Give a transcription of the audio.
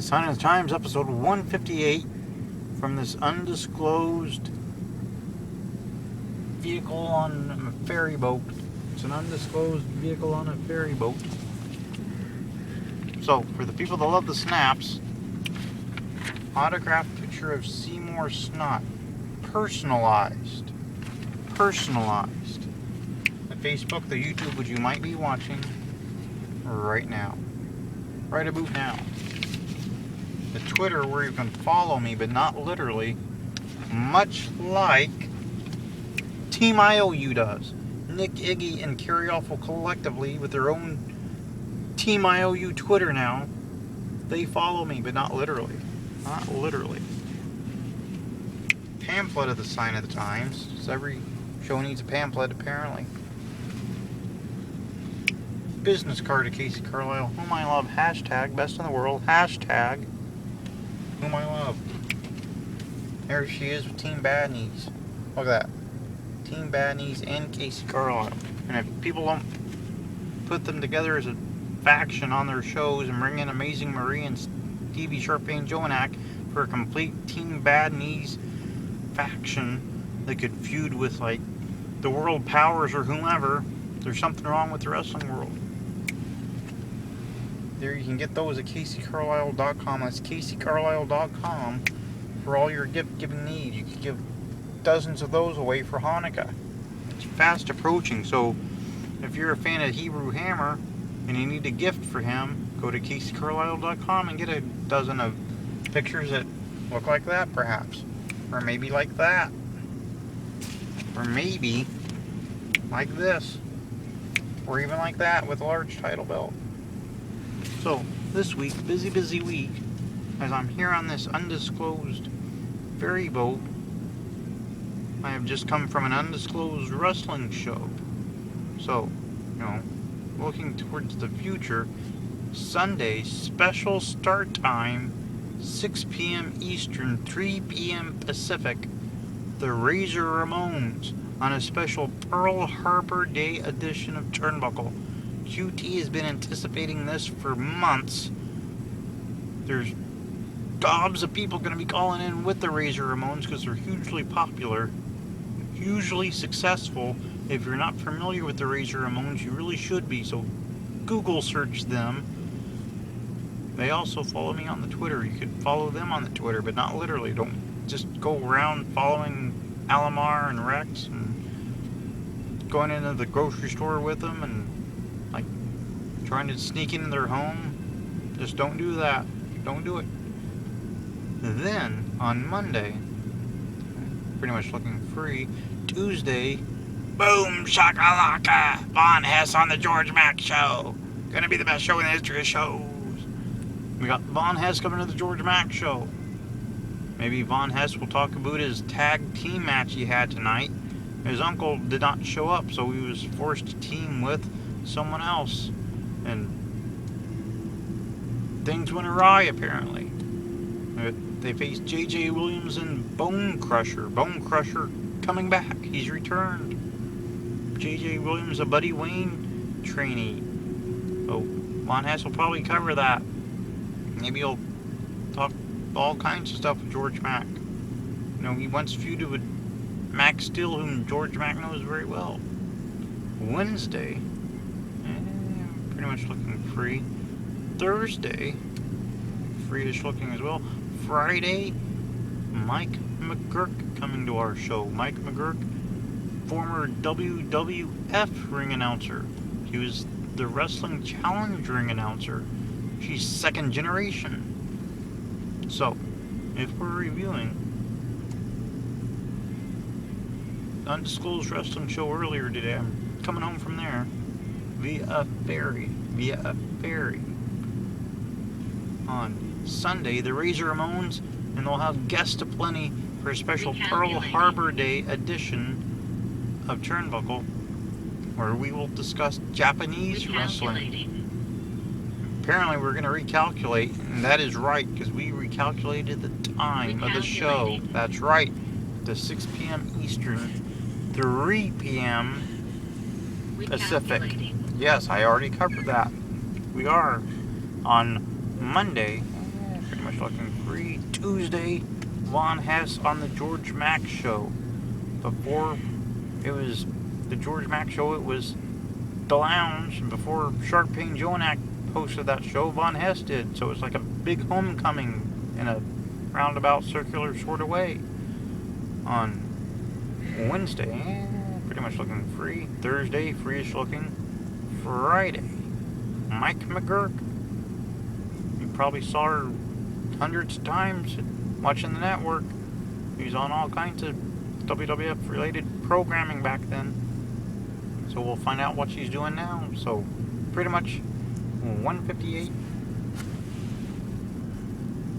The Sign of the Times, episode 158, from this undisclosed vehicle on a ferry boat. It's an undisclosed vehicle on a ferry boat. So, for the people that love the snaps, autographed picture of Seymour Snot. Personalized. The Facebook, the YouTube, which you might be watching right now. Right about now. The Twitter, where you can follow me, but not literally, much like Team IOU does. Nick, Iggy, and Carrie Awful collectively, with their own Team IOU Twitter now, they follow me, but not literally. Not literally. Pamphlet of the Sign of the Times. So every show needs a pamphlet, apparently. Business card of Casey Carlisle. Whom I love. Hashtag best in the world. Hashtag whom I love. There she is with Team Bad Knees. Look at that. Team Bad Knees and Casey Carlisle. And if people don't put them together as a faction on their shows and bring in Amazing Marie and Stevie Sharpane Joanak for a complete Team Bad Knees faction that could feud with, like, the World Powers or whomever, there's something wrong with the wrestling world. There, you can get those at CaseyCarlisle.com. That's CaseyCarlisle.com for all your gift-giving needs. You could give dozens of those away for Hanukkah. It's fast approaching, so if you're a fan of Hebrew Hammer and you need a gift for him, go to CaseyCarlisle.com and get a dozen of pictures that look like that, perhaps. Or maybe like that. Or maybe like this. Or even like that with a large title belt. So, this week, busy week, as I'm here on this undisclosed ferry boat, I have just come from an undisclosed wrestling show. So, looking towards the future, Sunday, special start time, 6 p.m. Eastern, 3 p.m. Pacific, the Razor Ramones on a special Pearl Harbor Day edition of Turnbuckle. QT has been anticipating this for months. There's gobs of people going to be calling in with the Razor Ramones because they're hugely popular, hugely successful. If you're not familiar with the Razor Ramones, you really should be, so Google search them. They also follow me on the Twitter. You could follow them on the Twitter, but not literally. Don't just go around following Alamar and Rex and going into the grocery store with them and like trying to sneak into their home. Just don't do that. Don't do it. Then on Monday, pretty much looking free. Tuesday, boom shakalaka, Von Hess on the George Mack Show. Gonna be the best show in the history of shows. We got Von Hess coming to the George Mack Show. Maybe Von Hess will talk about his tag team match he had tonight. His uncle did not show up, so he was forced to team with someone else. And things went awry, apparently. They faced J.J. Williams and Bone Crusher. Bone Crusher coming back. He's returned. J.J. Williams, a Buddy Wayne trainee. So Von Hess will probably cover that. Maybe he'll talk all kinds of stuff with George Mack. He once feuded with Max Steel, whom George Mack knows very well. Wednesday, pretty much looking free. Thursday, free-ish looking as well. Friday, Mike McGurk coming to our show. Mike McGurk, former WWF ring announcer. He was the Wrestling Challenge ring announcer. She's second generation. So, if we're reviewing undisclosed wrestling show earlier today, I'm coming home from there via a ferry. On Sunday, the Razor Ramones, and they'll have guests aplenty for a special Pearl Harbor Day edition of Turnbuckle, where we will discuss Japanese wrestling. Apparently we're going to recalculate, and that is right, because we recalculated the time of the show. That's right, to 6 p.m. Eastern, 3 p.m. Pacific. Yes, I already covered that. We are on Monday, much looking free. Tuesday, Von Hess on the George Mack Show. Before it was the George Mack Show, it was The Lounge. And before Shark Pain Jonak hosted that show, Von Hess did. So it was like a big homecoming in a roundabout, circular sort of way. On Wednesday, pretty much looking free. Thursday, free-ish looking. Friday, Mike McGurk. You probably saw her hundreds of times watching the network. He's on all kinds of WWF related programming back then. So we'll find out what she's doing now. So pretty much 158